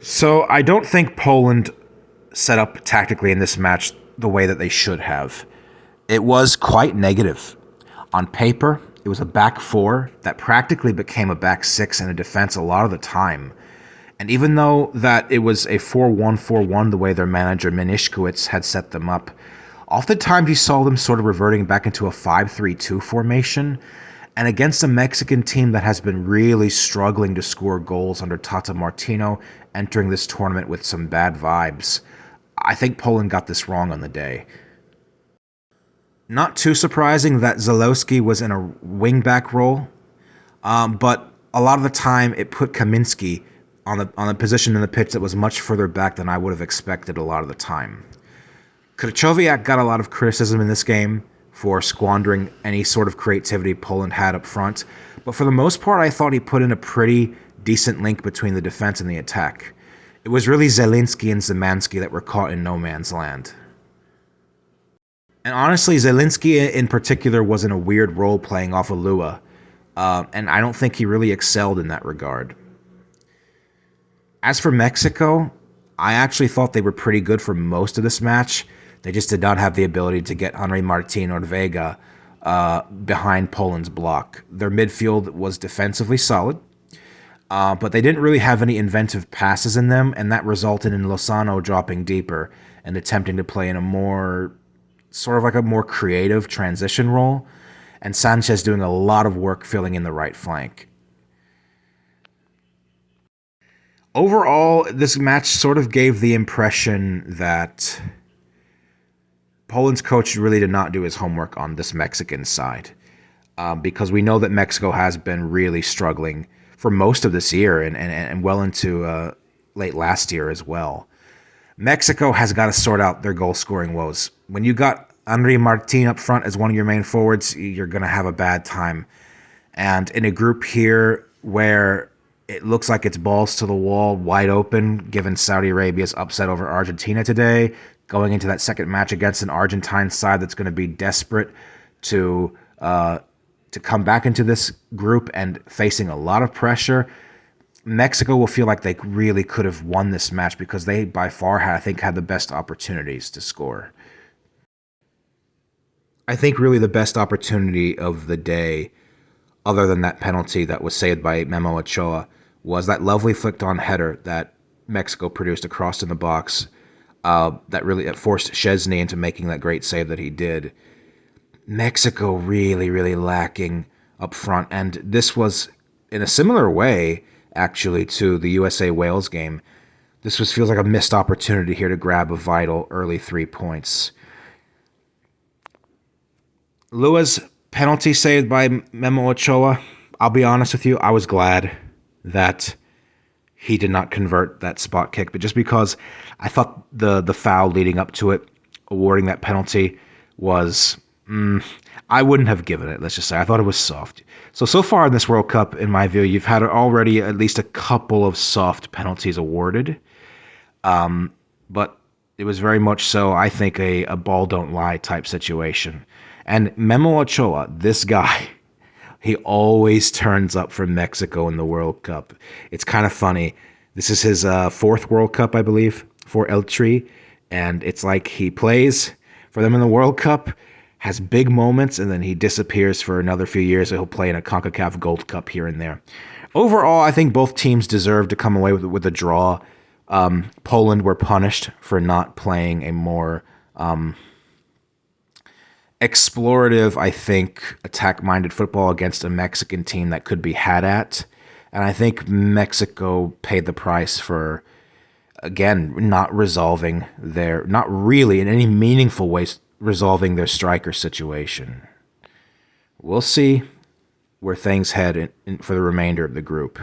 So I don't think Poland set up tactically in this match the way that they should have. It was quite negative. On paper, it was a back four that practically became a back six in a defense a lot of the time. And even though that it was a 4-1-4-1 the way their manager Minishkowitz had set them up, oftentimes you saw them sort of reverting back into a 5-3-2 formation. And against a Mexican team that has been really struggling to score goals under Tata Martino entering this tournament with some bad vibes, I think Poland got this wrong on the day. Not too surprising that Zalewski was in a wingback role, but a lot of the time it put Kaminski on a position in the pitch that was much further back than I would have expected a lot of the time. Krychowiak got a lot of criticism in this game for squandering any sort of creativity Poland had up front, but for the most part I thought he put in a pretty decent link between the defense and the attack. It was really Zelinski and Szymanski that were caught in no man's land. And honestly, Zelinski in particular was in a weird role playing off of Lua, and I don't think he really excelled in that regard. As for Mexico, I actually thought they were pretty good for most of this match. They just did not have the ability to get Henry Martin or Vega behind Poland's block. Their midfield was defensively solid, but they didn't really have any inventive passes in them, and that resulted in Lozano dropping deeper and attempting to play in a more creative transition role, and Sanchez doing a lot of work filling in the right flank. Overall, this match sort of gave the impression that Poland's coach really did not do his homework on this Mexican side, because we know that Mexico has been really struggling for most of this year and well into late last year as well. Mexico has got to sort out their goal-scoring woes. When you got Henry Martin up front as one of your main forwards, you're going to have a bad time. And in a group here where it looks like it's balls to the wall, wide open, given Saudi Arabia's upset over Argentina today, going into that second match against an Argentine side that's going to be desperate to come back into this group and facing a lot of pressure, Mexico will feel like they really could have won this match because they, by far, had the best opportunities to score. I think really the best opportunity of the day, other than that penalty that was saved by Memo Ochoa, was that lovely flicked-on header that Mexico produced across in the box that really forced Szczesny into making that great save that he did. Mexico really, really lacking up front, and this was in a similar way, actually, to the USA-Wales game. Feels like a missed opportunity here to grab a vital early 3 points. Lua's penalty saved by Memo Ochoa, I'll be honest with you, I was glad that he did not convert that spot kick, but just because I thought the foul leading up to it, awarding that penalty, was... I wouldn't have given it, let's just say. I thought it was soft. So far in this World Cup, in my view, you've had already at least a couple of soft penalties awarded. But it was very much so, I think, a ball don't lie type situation. And Memo Ochoa, this guy, he always turns up for Mexico in the World Cup. It's kind of funny. This is his fourth World Cup, I believe, for El Tri. And it's like he plays for them in the World Cup, has big moments, and then he disappears for another few years. So he'll play in a CONCACAF Gold Cup here and there. Overall, I think both teams deserve to come away with a draw. Poland were punished for not playing a more explorative, I think, attack-minded football against a Mexican team that could be had at. And I think Mexico paid the price for, again, not really in any meaningful ways, resolving their striker situation. We'll see where things head for the remainder of the group.